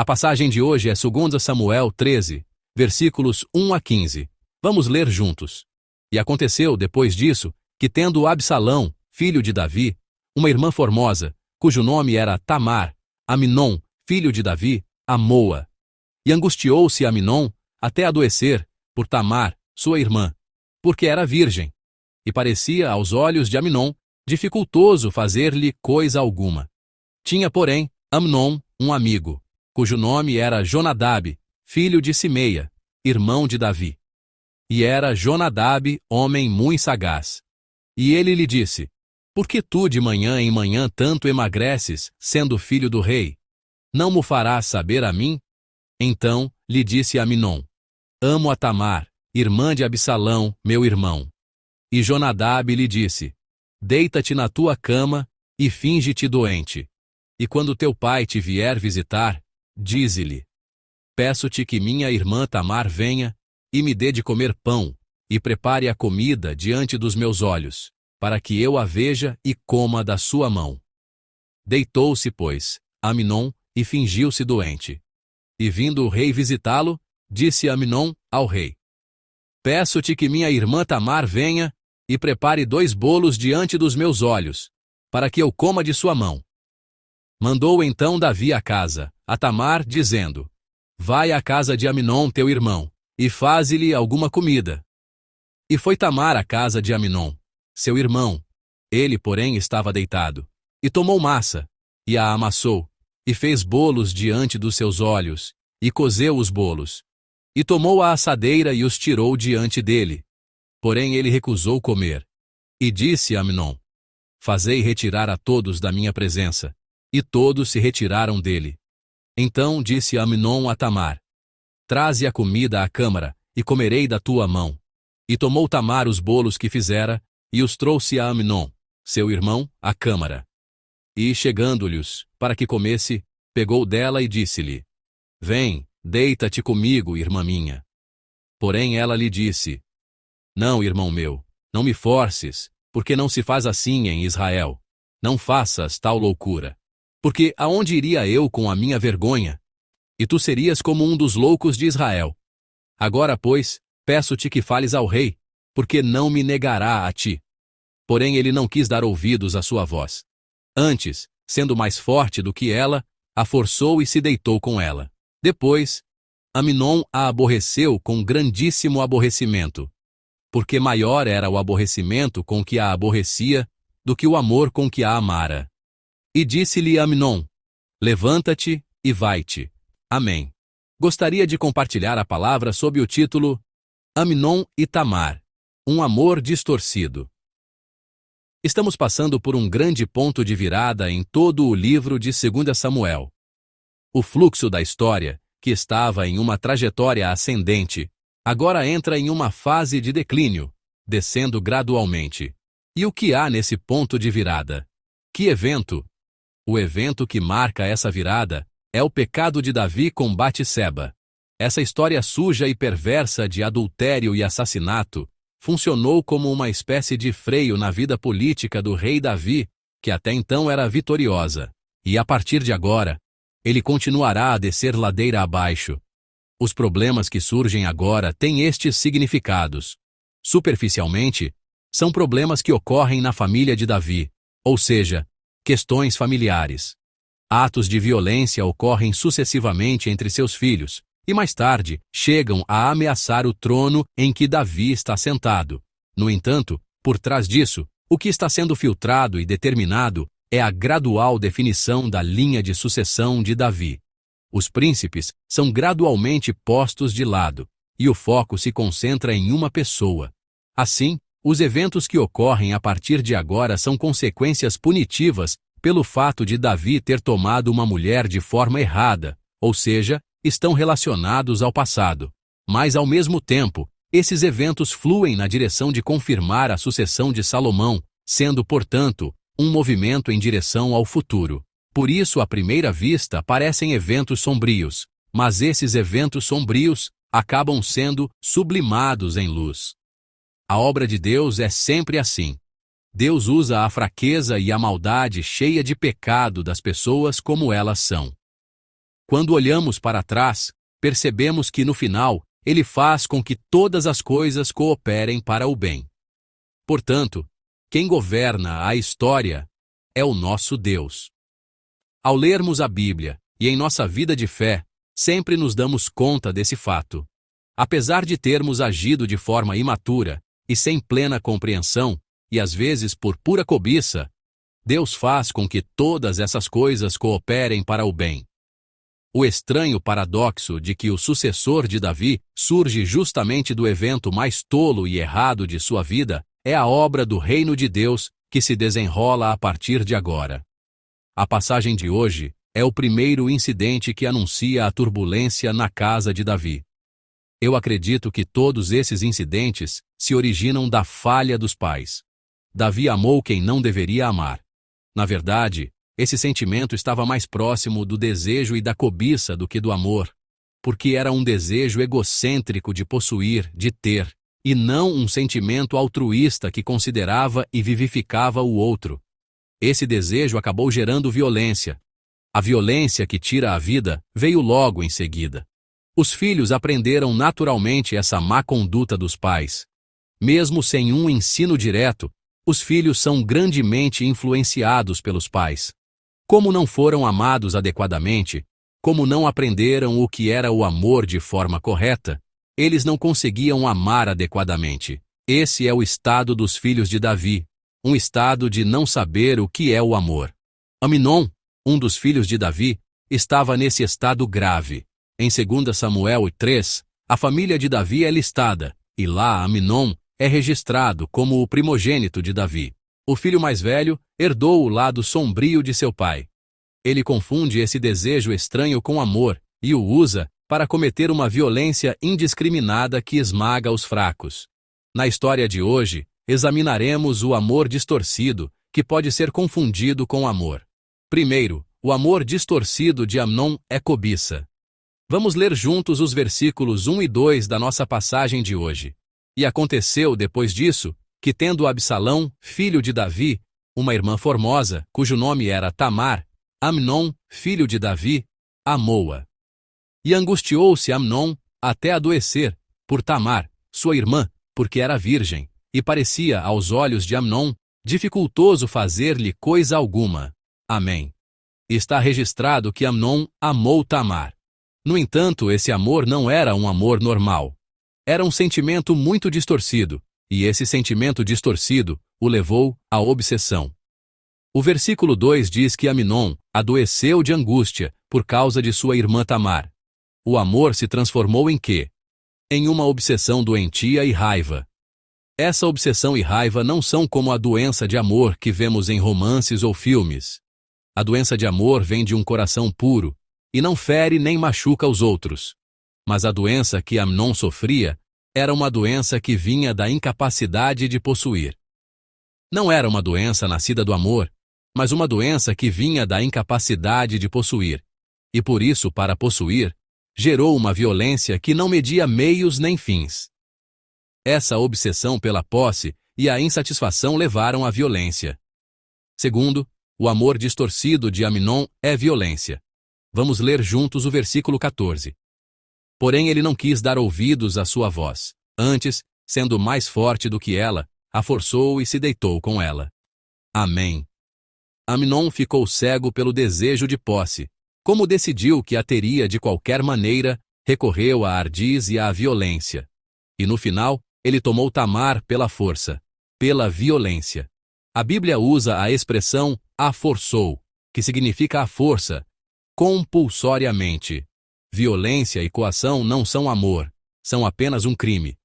A passagem de hoje é 2 Samuel 13, versículos 1 a 15. Vamos ler juntos. E aconteceu, depois disso, que tendo Absalão, filho de Davi, uma irmã formosa, cujo nome era Tamar, Amnon, filho de Davi, amou-a. E angustiou-se Amnon até adoecer por Tamar, sua irmã, porque era virgem. E parecia aos olhos de Amnon dificultoso fazer-lhe coisa alguma. Tinha, porém, Amnon um amigo, cujo nome era Jonadab, filho de Simeia, irmão de Davi. E era Jonadab homem muito sagaz. E ele lhe disse: Por que tu de manhã em manhã tanto emagreces, sendo filho do rei? Não mo farás saber a mim? Então lhe disse Amnon: Amo a Tamar, irmã de Absalão, meu irmão. E Jonadab lhe disse: Deita-te na tua cama e finge-te doente. E quando teu pai te vier visitar, dize-lhe: Peço-te que minha irmã Tamar venha e me dê de comer pão, e prepare a comida diante dos meus olhos, para que eu a veja e coma da sua mão. Deitou-se, pois, Amnon e fingiu-se doente. E vindo o rei visitá-lo, disse Amnon ao rei: Peço-te que minha irmã Tamar venha e prepare 2 bolos diante dos meus olhos, para que eu coma de sua mão. Mandou então Davi a casa, a Tamar, dizendo: Vai à casa de Amnon teu irmão, e faze-lhe alguma comida. E foi Tamar à casa de Amnon, seu irmão. Ele, porém, estava deitado. E tomou massa, e a amassou, e fez bolos diante dos seus olhos, e cozeu os bolos. E tomou a assadeira e os tirou diante dele. Porém ele recusou comer. E disse a Amnon: Fazei retirar a todos da minha presença. E todos se retiraram dele. Então disse Amnon a Tamar: Traze a comida à câmara, e comerei da tua mão. E tomou Tamar os bolos que fizera, e os trouxe a Amnon, seu irmão, à câmara. E, chegando-lhes, para que comesse, pegou dela e disse-lhe: Vem, deita-te comigo, irmã minha. Porém ela lhe disse: Não, irmão meu, não me forces, porque não se faz assim em Israel. Não faças tal loucura. Porque aonde iria eu com a minha vergonha? E tu serias como um dos loucos de Israel. Agora, pois, peço-te que fales ao rei, porque não me negará a ti. Porém ele não quis dar ouvidos à sua voz. Antes, sendo mais forte do que ela, a forçou e se deitou com ela. Depois, Amnon a aborreceu com grandíssimo aborrecimento, porque maior era o aborrecimento com que a aborrecia do que o amor com que a amara. E disse-lhe Amnon: Levanta-te e vai-te. Amém. Gostaria de compartilhar a palavra sob o título Amnon e Tamar, um amor distorcido. Estamos passando por um grande ponto de virada em todo o livro de 2 Samuel. O fluxo da história, que estava em uma trajetória ascendente, agora entra em uma fase de declínio, descendo gradualmente. E o que há nesse ponto de virada? Que evento? O evento que marca essa virada é o pecado de Davi com Batseba. Essa história suja e perversa de adultério e assassinato funcionou como uma espécie de freio na vida política do rei Davi, que até então era vitoriosa. E a partir de agora, ele continuará a descer ladeira abaixo. Os problemas que surgem agora têm estes significados. Superficialmente, são problemas que ocorrem na família de Davi, ou seja, questões familiares. Atos de violência ocorrem sucessivamente entre seus filhos, e mais tarde chegam a ameaçar o trono em que Davi está sentado. No entanto, por trás disso, o que está sendo filtrado e determinado é a gradual definição da linha de sucessão de Davi. Os príncipes são gradualmente postos de lado, e o foco se concentra em uma pessoa. Assim, os eventos que ocorrem a partir de agora são consequências punitivas pelo fato de Davi ter tomado uma mulher de forma errada, ou seja, estão relacionados ao passado. Mas, ao mesmo tempo, esses eventos fluem na direção de confirmar a sucessão de Salomão, sendo, portanto, um movimento em direção ao futuro. Por isso, à primeira vista, parecem eventos sombrios, mas esses eventos sombrios acabam sendo sublimados em luz. A obra de Deus é sempre assim. Deus usa a fraqueza e a maldade cheia de pecado das pessoas como elas são. Quando olhamos para trás, percebemos que no final, ele faz com que todas as coisas cooperem para o bem. Portanto, quem governa a história é o nosso Deus. Ao lermos a Bíblia e em nossa vida de fé, sempre nos damos conta desse fato. Apesar de termos agido de forma imatura e sem plena compreensão, e às vezes por pura cobiça, Deus faz com que todas essas coisas cooperem para o bem. O estranho paradoxo de que o sucessor de Davi surge justamente do evento mais tolo e errado de sua vida é a obra do reino de Deus que se desenrola a partir de agora. A passagem de hoje é o primeiro incidente que anuncia a turbulência na casa de Davi. Eu acredito que todos esses incidentes se originam da falha dos pais. Davi amou quem não deveria amar. Na verdade, esse sentimento estava mais próximo do desejo e da cobiça do que do amor, porque era um desejo egocêntrico de possuir, de ter, e não um sentimento altruísta que considerava e vivificava o outro. Esse desejo acabou gerando violência. A violência que tira a vida veio logo em seguida. Os filhos aprenderam naturalmente essa má conduta dos pais. Mesmo sem um ensino direto, os filhos são grandemente influenciados pelos pais. Como não foram amados adequadamente, como não aprenderam o que era o amor de forma correta, eles não conseguiam amar adequadamente. Esse é o estado dos filhos de Davi, um estado de não saber o que é o amor. Amnon, um dos filhos de Davi, estava nesse estado grave. Em 2 Samuel 3, a família de Davi é listada, e lá Amnon é registrado como o primogênito de Davi. O filho mais velho herdou o lado sombrio de seu pai. Ele confunde esse desejo estranho com amor e o usa para cometer uma violência indiscriminada que esmaga os fracos. Na história de hoje, examinaremos o amor distorcido, que pode ser confundido com amor. Primeiro, o amor distorcido de Amnon é cobiça. Vamos ler juntos os versículos 1 e 2 da nossa passagem de hoje. E aconteceu, depois disso, que tendo Absalão, filho de Davi, uma irmã formosa, cujo nome era Tamar, Amnon, filho de Davi, amou-a. E angustiou-se Amnon até adoecer, por Tamar, sua irmã, porque era virgem, e parecia aos olhos de Amnon dificultoso fazer-lhe coisa alguma. Amém. Está registrado que Amnon amou Tamar. No entanto, esse amor não era um amor normal. Era um sentimento muito distorcido, e esse sentimento distorcido o levou à obsessão. O versículo 2 diz que Amnon adoeceu de angústia por causa de sua irmã Tamar. O amor se transformou em quê? Em uma obsessão doentia e raiva. Essa obsessão e raiva não são como a doença de amor que vemos em romances ou filmes. A doença de amor vem de um coração puro, e não fere nem machuca os outros. Mas a doença que Amnon sofria era uma doença que vinha da incapacidade de possuir. Não era uma doença nascida do amor, mas uma doença que vinha da incapacidade de possuir. E por isso, para possuir, gerou uma violência que não media meios nem fins. Essa obsessão pela posse e a insatisfação levaram à violência. Segundo, o amor distorcido de Amnon é violência. Vamos ler juntos o versículo 14. Porém ele não quis dar ouvidos à sua voz. Antes, sendo mais forte do que ela, a forçou e se deitou com ela. Amém. Amnon ficou cego pelo desejo de posse. Como decidiu que a teria de qualquer maneira, recorreu à ardiz e à violência. E no final, ele tomou Tamar pela força, pela violência. A Bíblia usa a expressão a forçou, que significa a força, compulsoriamente. Violência e coação não são amor, são apenas um crime.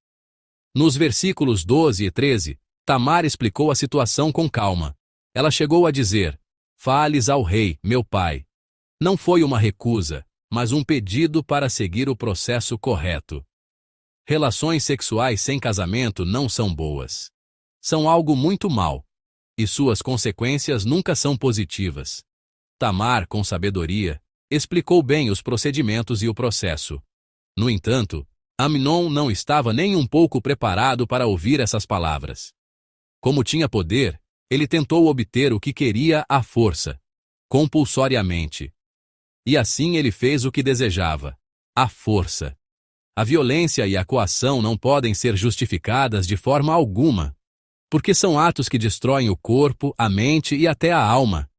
Nos versículos 12 e 13, Tamar explicou a situação com calma. Ela chegou a dizer: "Fales ao rei, meu pai." Não foi uma recusa, mas um pedido para seguir o processo correto. Relações sexuais sem casamento não são boas. São algo muito mau, e suas consequências nunca são positivas. Tamar, com sabedoria, explicou bem os procedimentos e o processo. No entanto, Amnon não estava nem um pouco preparado para ouvir essas palavras. Como tinha poder, ele tentou obter o que queria à força, compulsoriamente. E assim ele fez o que desejava. A força. A violência e a coação não podem ser justificadas de forma alguma, porque são atos que destroem o corpo, a mente e até a alma.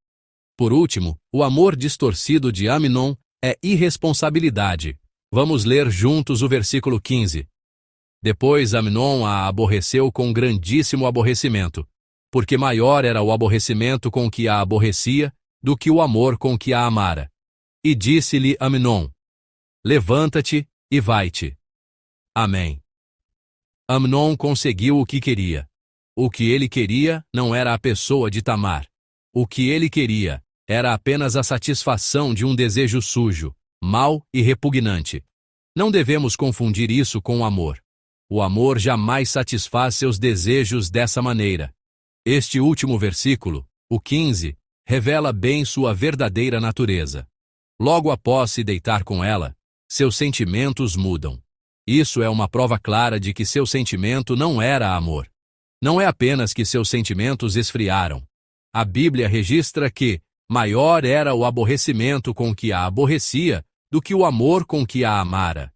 Por último, o amor distorcido de Amnon é irresponsabilidade. Vamos ler juntos o versículo 15. Depois Amnon a aborreceu com grandíssimo aborrecimento, porque maior era o aborrecimento com que a aborrecia do que o amor com que a amara. E disse-lhe Amnon: levanta-te e vai-te. Amém. Amnon conseguiu o que queria. O que ele queria não era a pessoa de Tamar. O que ele queria era apenas a satisfação de um desejo sujo, mau e repugnante. Não devemos confundir isso com o amor. O amor jamais satisfaz seus desejos dessa maneira. Este último versículo, o 15, revela bem sua verdadeira natureza. Logo após se deitar com ela, seus sentimentos mudam. Isso é uma prova clara de que seu sentimento não era amor. Não é apenas que seus sentimentos esfriaram. A Bíblia registra que maior era o aborrecimento com que a aborrecia do que o amor com que a amara.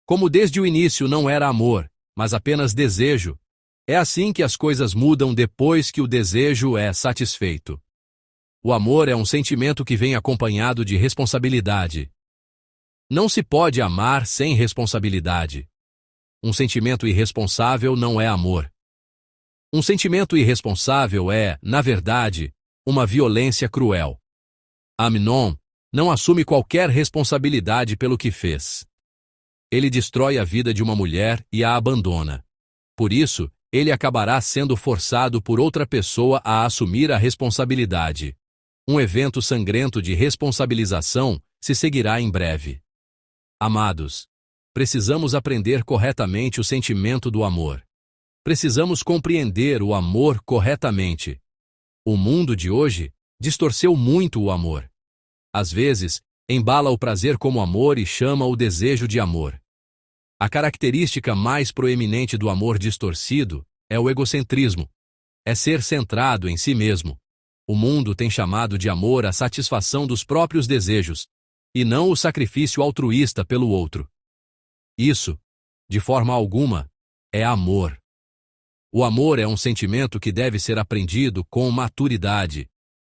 Como desde o início não era amor, mas apenas desejo, é assim que as coisas mudam depois que o desejo é satisfeito. O amor é um sentimento que vem acompanhado de responsabilidade. Não se pode amar sem responsabilidade. Um sentimento irresponsável não é amor. Um sentimento irresponsável é, na verdade, uma violência cruel. Amnon não assume qualquer responsabilidade pelo que fez. Ele destrói a vida de uma mulher e a abandona. Por isso, ele acabará sendo forçado por outra pessoa a assumir a responsabilidade. Um evento sangrento de responsabilização se seguirá em breve. Amados, precisamos aprender corretamente o sentimento do amor. Precisamos compreender o amor corretamente. O mundo de hoje distorceu muito o amor. Às vezes, embala o prazer como amor e chama o desejo de amor. A característica mais proeminente do amor distorcido é o egocentrismo. É ser centrado em si mesmo. O mundo tem chamado de amor a satisfação dos próprios desejos, e não o sacrifício altruísta pelo outro. Isso, de forma alguma, é amor. O amor é um sentimento que deve ser aprendido com maturidade.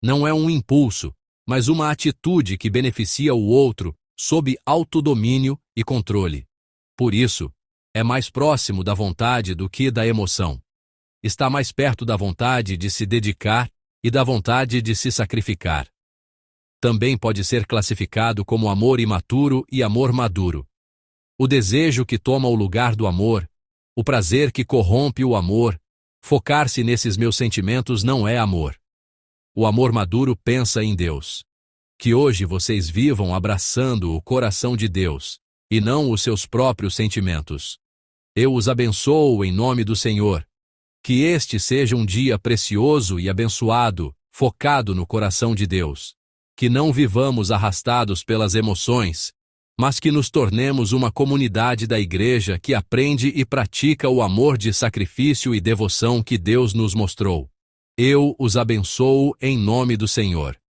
Não é um impulso, mas uma atitude que beneficia o outro sob autodomínio e controle. Por isso, é mais próximo da vontade do que da emoção. Está mais perto da vontade de se dedicar e da vontade de se sacrificar. Também pode ser classificado como amor imaturo e amor maduro. O desejo que toma o lugar do amor, o prazer que corrompe o amor, focar-se nesses meus sentimentos não é amor. O amor maduro pensa em Deus. Que hoje vocês vivam abraçando o coração de Deus, e não os seus próprios sentimentos. Eu os abençoo em nome do Senhor. Que este seja um dia precioso e abençoado, focado no coração de Deus. Que não vivamos arrastados pelas emoções, mas que nos tornemos uma comunidade da igreja que aprende e pratica o amor de sacrifício e devoção que Deus nos mostrou. Eu os abençoo em nome do Senhor.